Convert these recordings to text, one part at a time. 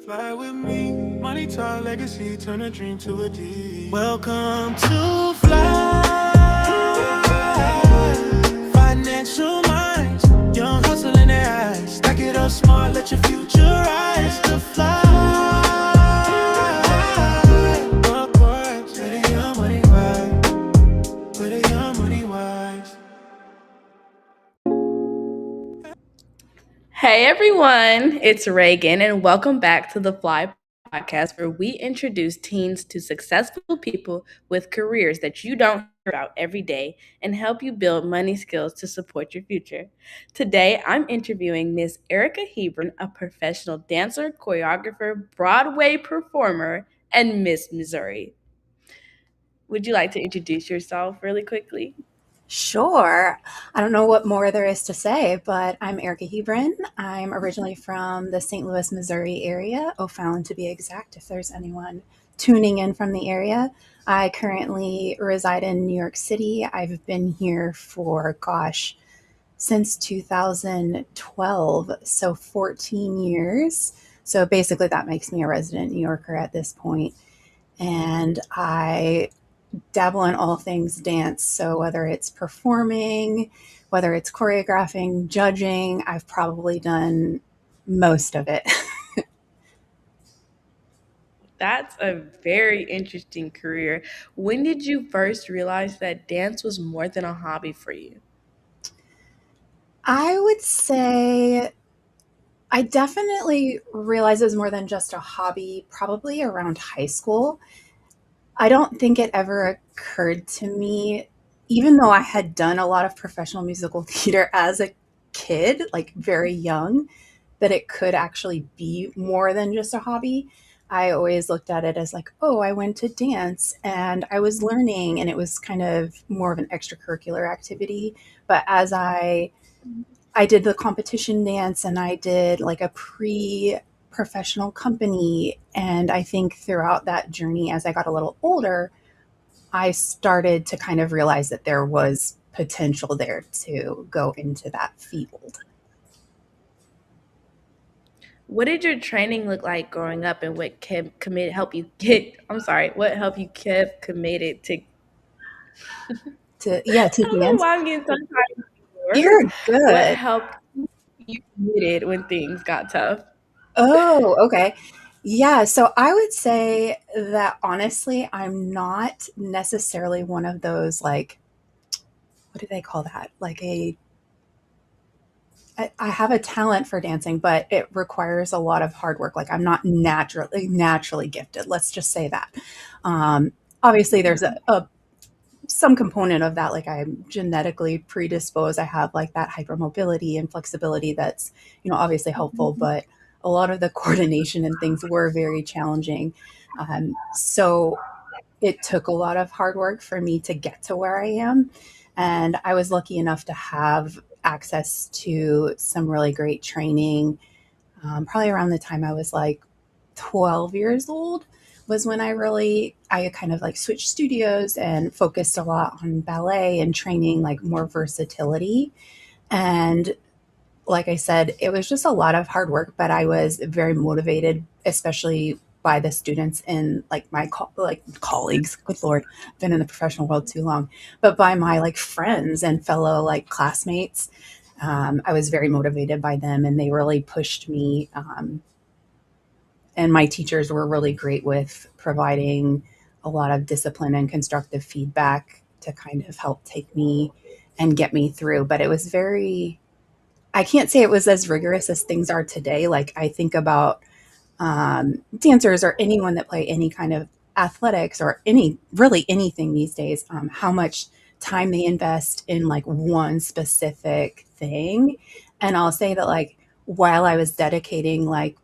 Fly with me, money talk legacy, turn a dream to a deed. Welcome to FLYE, financial minds, young hustle in their eyes. Stack it up smart, let your future rise to fly. Upwards, where the young money wise, where the young money wise. Hey everyone, it's Reagan, and welcome back to the FLYE Podcast, where we introduce teens to successful people with careers that you don't hear about every day and help you build money skills to support your future. Today, I'm interviewing Miss Erika Hebron, a professional dancer, choreographer, Broadway performer, and Miss Missouri. Would you like to introduce yourself really quickly? Sure. I don't know what more there is to say, but I'm Erika Hebron. I'm originally from the St. Louis, Missouri area, O'Fallon to be exact, if there's anyone tuning in from the area. I currently reside in New York City. I've been here for, since 2012, so 14 years. So basically, that makes me a resident New Yorker at this point. And I dabble in all things dance. So whether it's performing, whether it's choreographing, judging, I've probably done most of it. That's a very interesting career. When did you first realize that dance was more than a hobby for you? I would say I definitely realized it was more than just a hobby, probably around high school. I don't think it ever occurred to me, even though I had done a lot of professional musical theater as a kid, like very young, that it could actually be more than just a hobby. I always looked at it as like, oh, I went to dance and I was learning, and it was kind of more of an extracurricular activity. But as I did the competition dance and I did like a professional company, and I think throughout that journey as I got a little older, I started to kind of realize that there was potential there to go into that field. What did your training look like growing up, and what kept committed help you get? I'm sorry, what helped you kept committed to? To I don't know dance. why I'm getting so tired of You're words. What good. helped you committed when things got tough? Oh, okay. Yeah, so I would say that honestly, I'm not necessarily one of those, like, what do they call that? Like I have a talent for dancing, but it requires a lot of hard work. Like I'm not naturally gifted. Let's just say that. Obviously, there's a some component of that. Like I'm genetically predisposed. I have like that hypermobility and flexibility that's obviously helpful, but a lot of the coordination and things were very challenging. So it took a lot of hard work for me to get to where I am. And I was lucky enough to have access to some really great training. Probably around the time I was like 12 years old was when I kind of like switched studios and focused a lot on ballet and training like more versatility. And like I said, it was just a lot of hard work, but I was very motivated, especially by the students and like like colleagues. Good Lord, been in the professional world too long, but by my like friends and fellow like classmates. I was very motivated by them, and they really pushed me. And my teachers were really great with providing a lot of discipline and constructive feedback to kind of help take me and get me through. But it was very I can't say it was as rigorous as things are today. Like I think about dancers or anyone that play any kind of athletics or really anything these days, how much time they invest in like one specific thing. And I'll say that like while I was dedicating like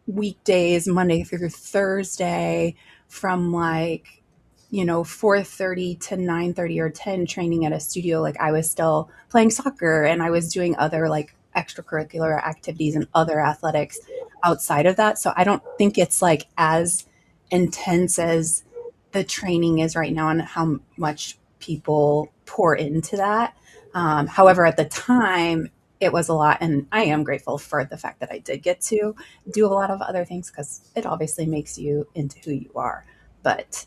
weekdays, Monday through Thursday, from like 4:30 to 9:30 or 10 training at a studio, like I was still playing soccer and I was doing other like extracurricular activities and other athletics outside of that. So I don't think it's like as intense as the training is right now and how much people pour into that. However, at the time it was a lot. And I am grateful for the fact that I did get to do a lot of other things because it obviously makes you into who you are. But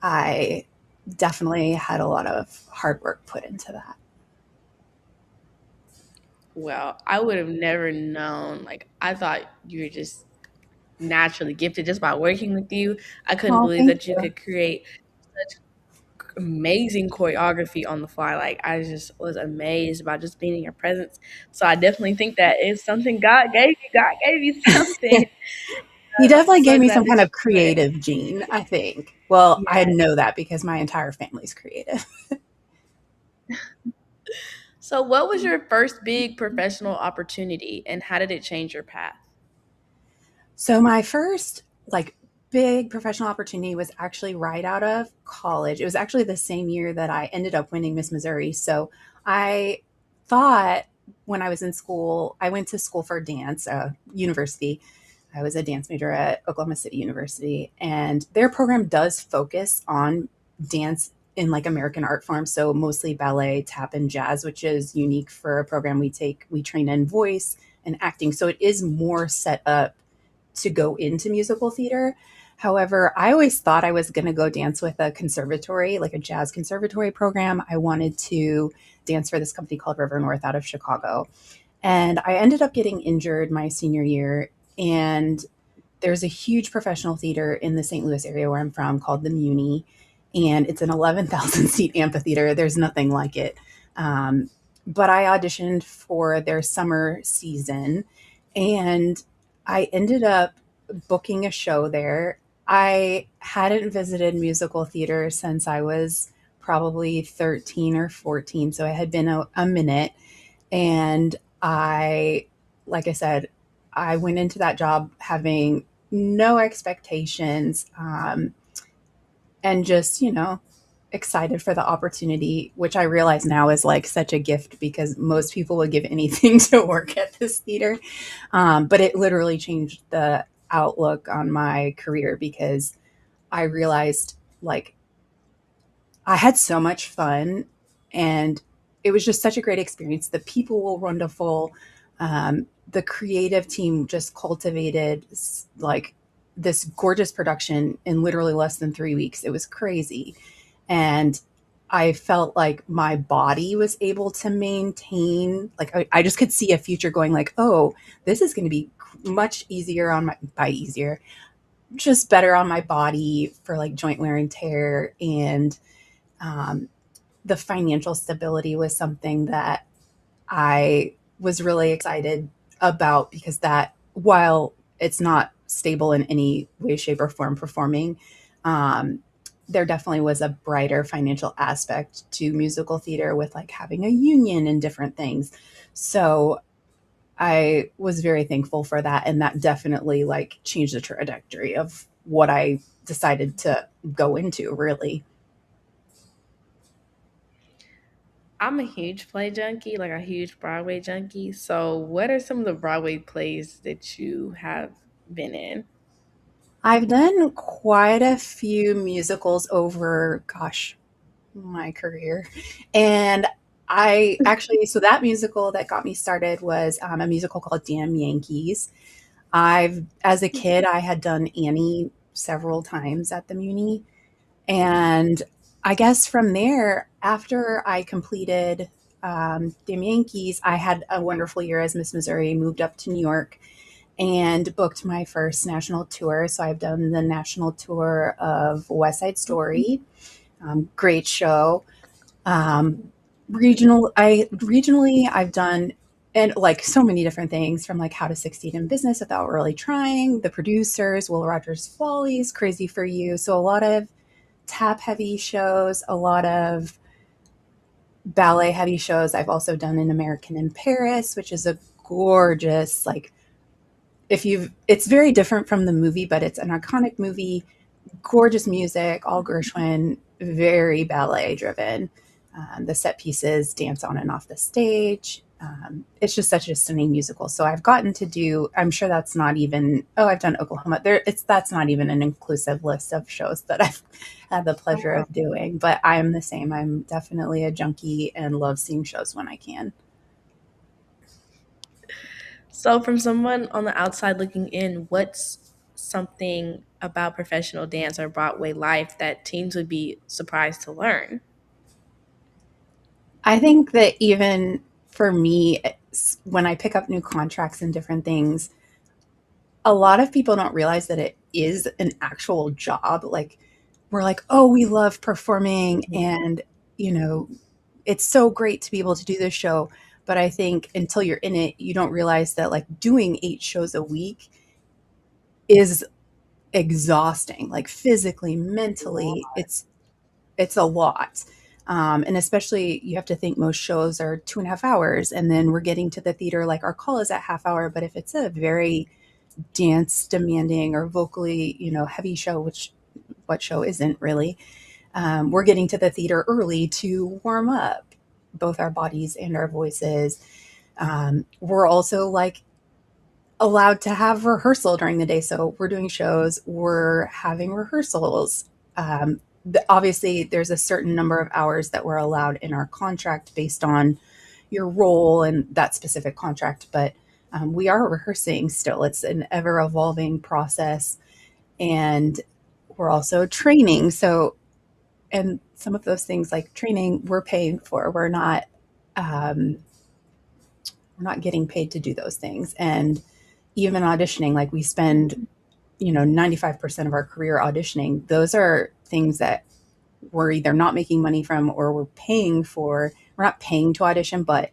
I definitely had a lot of hard work put into that. Well, I would have never known. Like, I thought you were just naturally gifted just by working with you. I couldn't Oh, believe thank that you you. could create such amazing choreography on the fly. Like, I just was amazed by just being in your presence. So I definitely think that is something God gave you. God gave you something. He I'm definitely so gave me glad some that kind you of do it. creative gene, I think. Well, I Yeah. know that because my entire family's creative. So, what was your first big professional opportunity and how did it change your path? So my first like big professional opportunity was actually right out of college. It was actually the same year that I ended up winning Miss Missouri. So I thought when I was in school, I went to school for dance, university. I was a dance major at Oklahoma City University, and their program does focus on dance in like American art forms. So mostly ballet, tap, and jazz, which is unique for a program we take. We train in voice and acting. So it is more set up to go into musical theater. However, I always thought I was going to go dance with a conservatory, like a jazz conservatory program. I wanted to dance for this company called River North out of Chicago. And I ended up getting injured my senior year. And there's a huge professional theater in the St. Louis area where I'm from called the Muni. And it's an 11,000 seat amphitheater. There's nothing like it. But I auditioned for their summer season and I ended up booking a show there. I hadn't visited musical theater since I was probably 13 or 14. So it had been a minute. And like I said, I went into that job having no expectations, and just, excited for the opportunity, which I realize now is like such a gift because most people would give anything to work at this theater. But it literally changed the outlook on my career because I realized like I had so much fun and it was just such a great experience. The people were wonderful. The creative team just cultivated like this gorgeous production in literally less than 3 weeks. It was crazy. And I felt like my body was able to maintain, like, I just could see a future going like, oh, this is going to be much easier on my, by easier, just better on my body for like joint wear and tear. And um, the financial stability was something that I was really excited about because that, while it's not stable in any way, shape, or form performing, um, there definitely was a brighter financial aspect to musical theater with like having a union and different things. So I was very thankful for that. And that definitely like changed the trajectory of what I decided to go into, really. I'm a huge play junkie, like a huge Broadway junkie. So, what are some of the Broadway plays that you have been in? I've done quite a few musicals over, gosh, my career. And I actually, so that musical that got me started was a musical called Damn Yankees. As a kid, I had done Annie several times at the Muni. And I guess from there, after I completed Damn Yankees, I had a wonderful year as Miss Missouri, moved up to New York and booked my first national tour. So I've done the national tour of West Side Story. Great show. Um, regionally, I've done and like so many different things from like How to Succeed in Business Without Really Trying, The Producers, Will Rogers Follies, Crazy for You. So a lot of tap heavy shows, a lot of ballet heavy shows. I've also done an American in Paris, which is a gorgeous like if you've it's very different from the movie, but it's an iconic movie, gorgeous music, all Gershwin, very ballet driven. The set pieces dance on and off the stage. It's just such a stunning musical. So I've gotten to do. I'm sure that's not even. Oh, I've done Oklahoma. That's not even an inclusive list of shows that I've had the pleasure of doing. But I am the same. I'm definitely a junkie and love seeing shows when I can. So, from someone on the outside looking in, what's something about professional dance or Broadway life that teens would be surprised to learn? I think that even for me, when I pick up new contracts and different things, a lot of people don't realize that it is an actual job. Like, we're like, oh, we love performing and, you know, it's so great to be able to do this show. But I think until you're in it, you don't realize that like doing 8 shows a week is exhausting, like physically, mentally, it's a lot. And especially you have to think most shows are 2.5 hours, and then we're getting to the theater, like our call is at half hour, but if it's a very dance demanding or vocally, heavy show, which what show isn't really, we're getting to the theater early to warm up both our bodies and our voices. We're also like allowed to have rehearsal during the day. So we're doing shows, we're having rehearsals. Obviously, there's a certain number of hours that we're allowed in our contract based on your role and that specific contract, but we are rehearsing still. It's an ever evolving process. And we're also training. So, and some of those things like training, we're paying for. Um, we're not getting paid to do those things. And even auditioning, like we spend, 95% of our career auditioning. Those are things that we're either not making money from or we're paying for. We're not paying to audition, but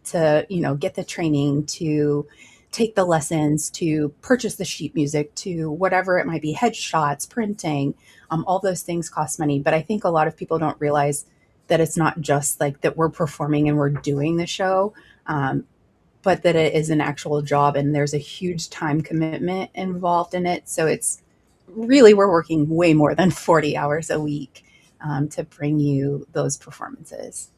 to, get the training, to take the lessons, to purchase the sheet music, to whatever it might be, headshots, printing, all those things cost money. But I think a lot of people don't realize that it's not just like that we're performing and we're doing the show, but that it is an actual job and there's a huge time commitment involved in it. So it's really, we're working way more than 40 hours a week to bring you those performances.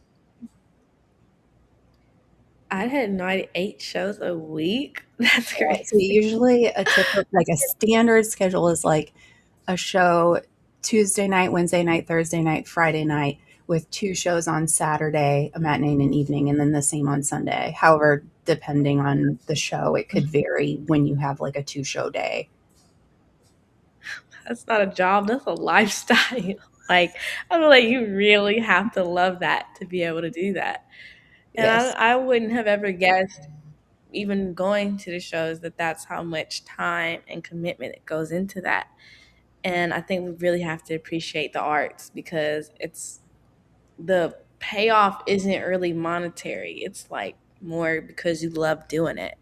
I had no idea 8 shows a week. That's So crazy. usually a typical, like a standard schedule is like a show Tuesday night, Wednesday night, Thursday night, Friday night, with 2 shows on Saturday, a matinee and an evening, and then the same on Sunday. However, depending on the show, it could vary when you have like a 2 show day. That's not a job, that's a lifestyle. Like, I feel like you really have to love that to be able to do that. And Yes. I wouldn't have ever guessed, even going to the shows, that that's how much time and commitment it goes into that. And I think we really have to appreciate the arts because the payoff isn't really monetary. It's like more because you love doing it.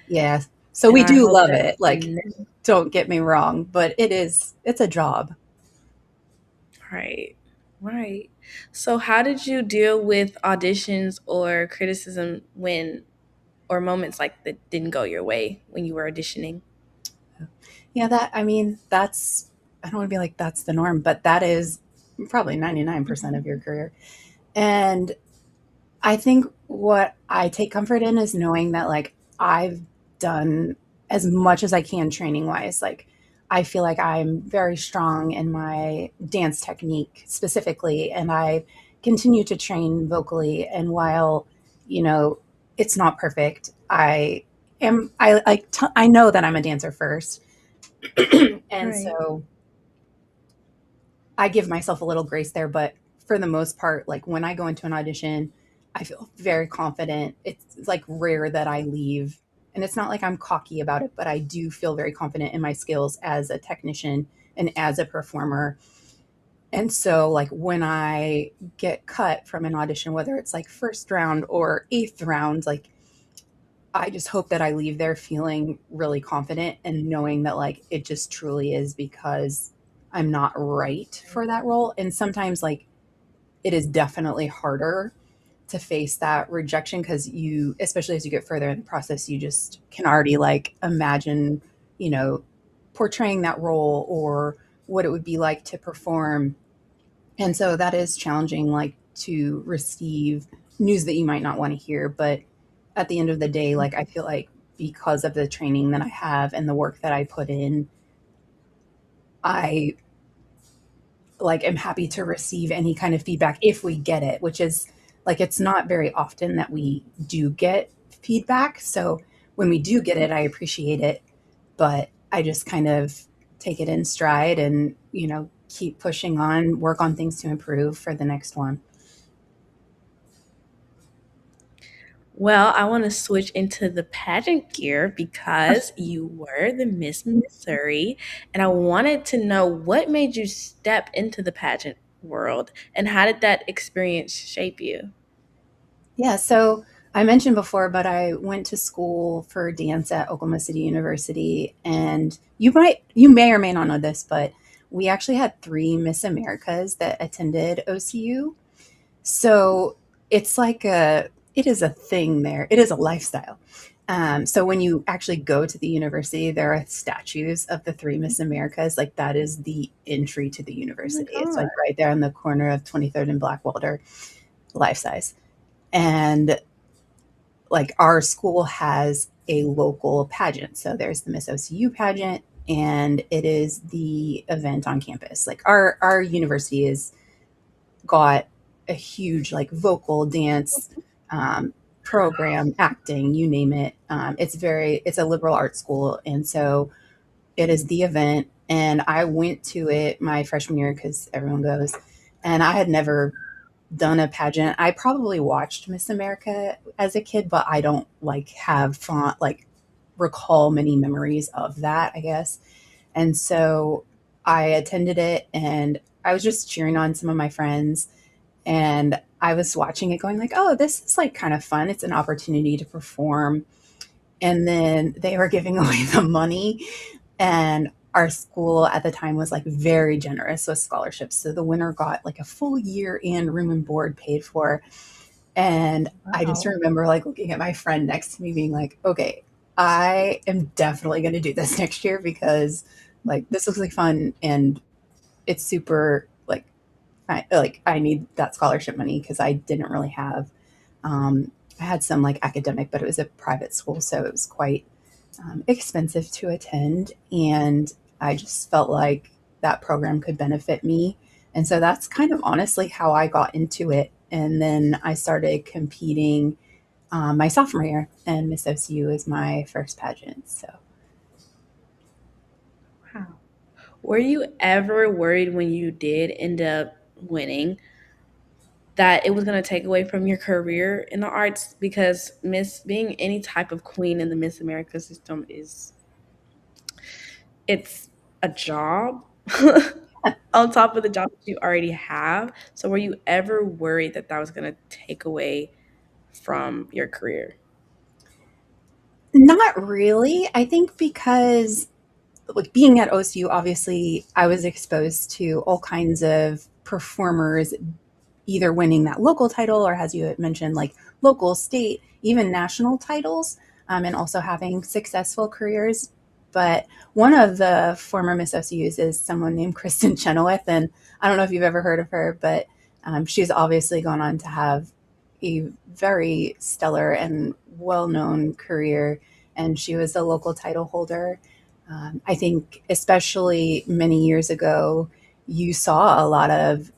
Yeah. So And we I do hope love that it. Like, the don't get me wrong, but it's a job. right. Right. So how did you deal with auditions or criticism when or moments like that didn't go your way when you were auditioning? Yeah, I mean, I don't want to be like that's the norm, but that is probably 99% of your career. And I think what I take comfort in is knowing that like I've done as much as I can training wise. Like I feel like I'm very strong in my dance technique specifically, and I continue to train vocally. And while, you know, it's not perfect, I know that I'm a dancer first. And Right. so I give myself a little grace there, but for the most part, like when I go into an audition, I feel very confident. It's like rare that I leave. And it's not like I'm cocky about it, but I do feel very confident in my skills as a technician and as a performer. And so, like, when I get cut from an audition, whether it's like first round or eighth round, like, I just hope that I leave there feeling really confident and knowing that, like, it just truly is because I'm not right for that role. And sometimes, like, it is definitely harder to face that rejection because you, especially as you get further in the process, you just can already like imagine, you know, portraying that role or what it would be like to perform. And so that is challenging, like to receive news that you might not want to hear. But at the end of the day, like I feel like because of the training that I have and the work that I put in, I like am happy to receive any kind of feedback if we get it, which is like it's not very often that we do get feedback. So when we do get it, I appreciate it, but I just kind of take it in stride and, keep pushing on, work on things to improve for the next one. Well, I want to switch into the pageant gear because you were the Miss Missouri, and I wanted to know what made you step into the pageant world and how did that experience shape you? Yeah, so I mentioned before, but I went to school for dance at Oklahoma City University, and you may or may not know this, but we actually had three Miss Americas that attended OCU. So it's like it is a thing there. It is a lifestyle. So when you actually go to the university, there are statues of the three Miss Americas. Like that is the entry to the Oh my university. It's God. like right there on the corner of 23rd and Blackwelder, life size. And like our school has a local pageant. So there's the Miss OCU pageant, and it is the event on campus. Like our university is got a huge like vocal dance program, acting, you name it. It's a liberal arts school, and so it is the event. And I went to it my freshman year because everyone goes, and I had never done a pageant. I probably watched Miss America as a kid, but I don't like have font like recall many memories of that, I guess. And so I attended it and I was just cheering on some of my friends, and I was watching it going like, "Oh, this is like kind of fun. It's an opportunity to perform." And then they were giving away the money, and our school at the time was like very generous with scholarships. So the winner got like a full year and room and board paid for. And I just Wow. remember like looking at my friend next to me being like, okay, I am definitely going to do this next year because like this looks like fun and it's super I need that scholarship money because I didn't really have I had some like academic, but it was a private school, so it was quite expensive to attend. And I just felt like that program could benefit me. And so that's kind of honestly how I got into it. And then I started competing my sophomore year, and Miss OCU was my first pageant. So Wow. Were you ever worried when you did end up winning that it was going to take away from your career in the arts? Because Miss being any type of queen in the Miss America system is it's a job on top of the job that you already have. So were you ever worried that that was going to take away from your career? not really. I think because like being at OSU, obviously I was exposed to all kinds of performers either winning that local title or, as you had mentioned, like local, state, even national titles, and also having successful careers. But one of the former Miss OCUs is someone named Kristen Chenoweth, and I don't know if you've ever heard of her, but she's obviously gone on to have a very stellar and well-known career, and she was a local title holder. I think, especially many years ago, you saw a lot of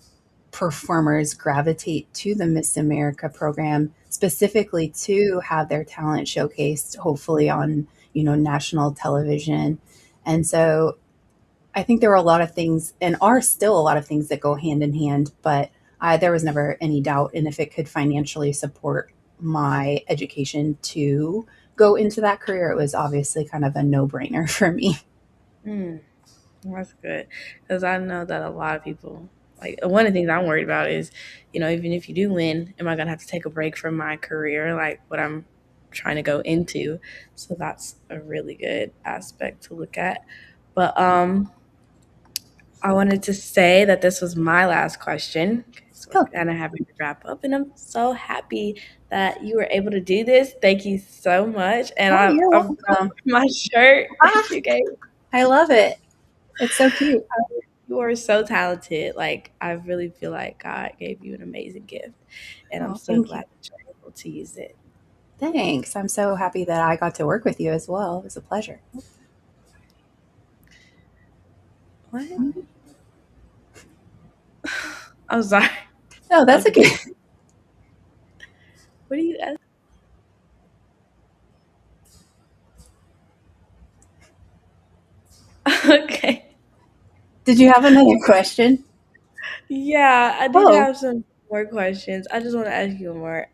performers gravitate to the Miss America program specifically to have their talent showcased, hopefully on, national television. And so I think there were a lot of things and are still a lot of things that go hand in hand, but there was never any doubt. And if it could financially support my education to go into that career, it was obviously kind of a no brainer for me. Mm, that's good because I know that a lot of people like one of the things I'm worried about is, even if you do win, am I gonna have to take a break from my career, like what I'm trying to go into? So that's a really good aspect to look at. But I wanted to say that this was my last question because we're Oh, kind of having to wrap up, and I'm so happy that you were able to do this. Thank you so much, and oh, you're I've got welcome. my shirt Ah, that you gave. I love it. It's so cute. You are so talented. Like I really feel like God gave you an amazing gift, and I'm Oh, so thank you. glad that you're able to use it. Thanks. I'm so happy that I got to work with you as well. It was a pleasure. What? I'm sorry. Oh, that's Okay. okay. What do you? Okay. Did you have another question? Yeah, I did Oh, have some more questions. I just want to ask you more.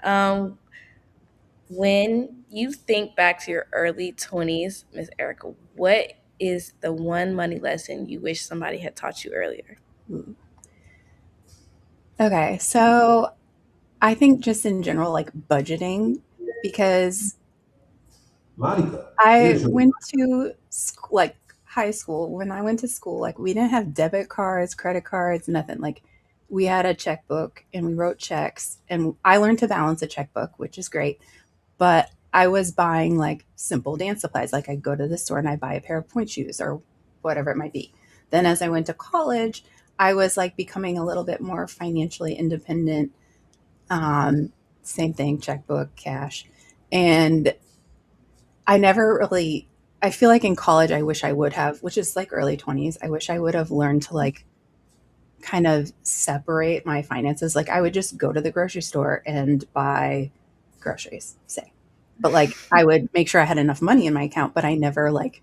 When you think back to your early 20s, Miss Erica, what is the one money lesson you wish somebody had taught you earlier? okay. So I think just in general, like budgeting, because Monica, I here's your went to school, like high school. When I went to school, like we didn't have debit cards, credit cards, nothing. Like we had a checkbook and we wrote checks, and I learned to balance a checkbook, which is great. But I was buying like simple dance supplies. Like I'd go to the store and I'd buy a pair of point shoes or whatever it might be. Then as I went to college, I was like becoming a little bit more financially independent. Um, Same thing, checkbook, cash. And I never really, I feel like in college, I wish I would have, which is like early 20s, I wish I would have learned to like kind of separate my finances. Like I would just go to the grocery store and buy groceries, say. But like I would make sure I had enough money in my account, but I never like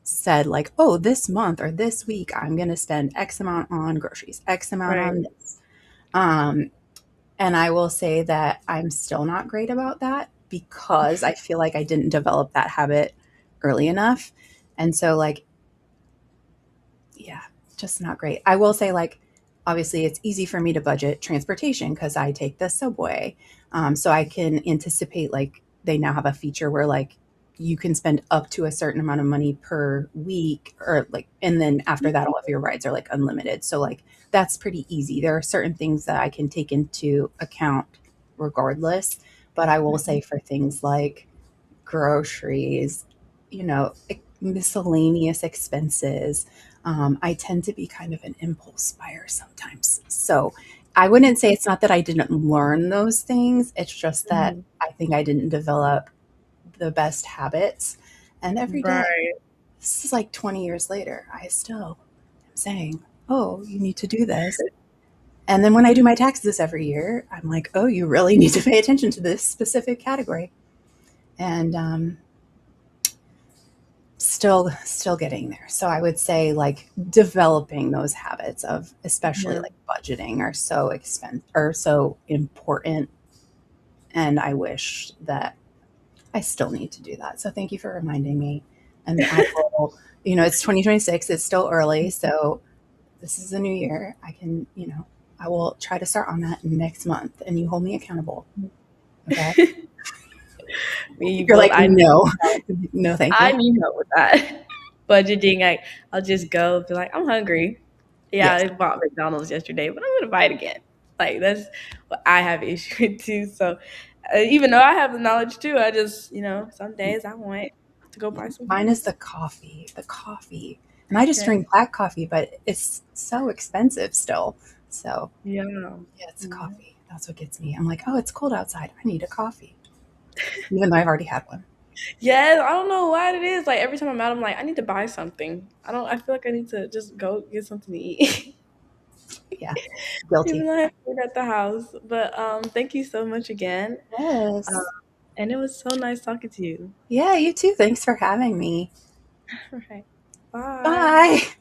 said like, oh, this month or this week I'm going to spend X amount on groceries, X amount Right. on this. Um, and I will say that I'm still not great about that because I feel like I didn't develop that habit early enough. And so like yeah, just not great. I will say, like, obviously, it's easy for me to budget transportation because I take the subway. So I can anticipate, like, they now have a feature where, like, you can spend up to a certain amount of money per week, or like, and then after that, all of your rides are like unlimited. So, like, that's pretty easy. There are certain things that I can take into account regardless. But I will say for things like groceries, miscellaneous expenses. I tend to be kind of an impulse buyer sometimes. So I wouldn't say it's not that I didn't learn those things. It's just that Mhm. I think I didn't develop the best habits. And every day, Right. this is like 20 years later, I still am saying, oh, you need to do this. And then when I do my taxes every year, I'm like, oh, you really need to pay attention to this specific category. And still getting there. So I would say like developing those habits of especially Yeah. like budgeting are so important, and I wish that I still need to do that. So thank you for reminding me. And I will, it's 2026, it's still early, so this is a new year. I will try to start on that next month, and you hold me accountable. Okay? Me and you You're both. like, no. No, thank I you. need help with that. Budgeting, I'll just go be like, I'm hungry. Yeah, Yes. I bought McDonald's yesterday, but I'm gonna buy it again. Like that's what I have issue with too. So even though I have the knowledge too, I just some days I want to go buy some Mine food. is the coffee, the coffee. And I just Okay. drink black coffee, but it's so expensive still. So, Yeah. yeah, it's Yeah. coffee. That's what gets me. I'm like, oh, it's cold outside. I need a coffee, even though I've already had one. Yes, I don't know why it is. Like every time I'm out, I'm like, I need to buy something. I feel like I need to just go get something to eat. Yeah, Even guilty. though I have food at the house. But thank you so much again. Um, Yes. and it was so nice talking to you. Yeah, you too. Thanks for having me. All right. Bye. Bye.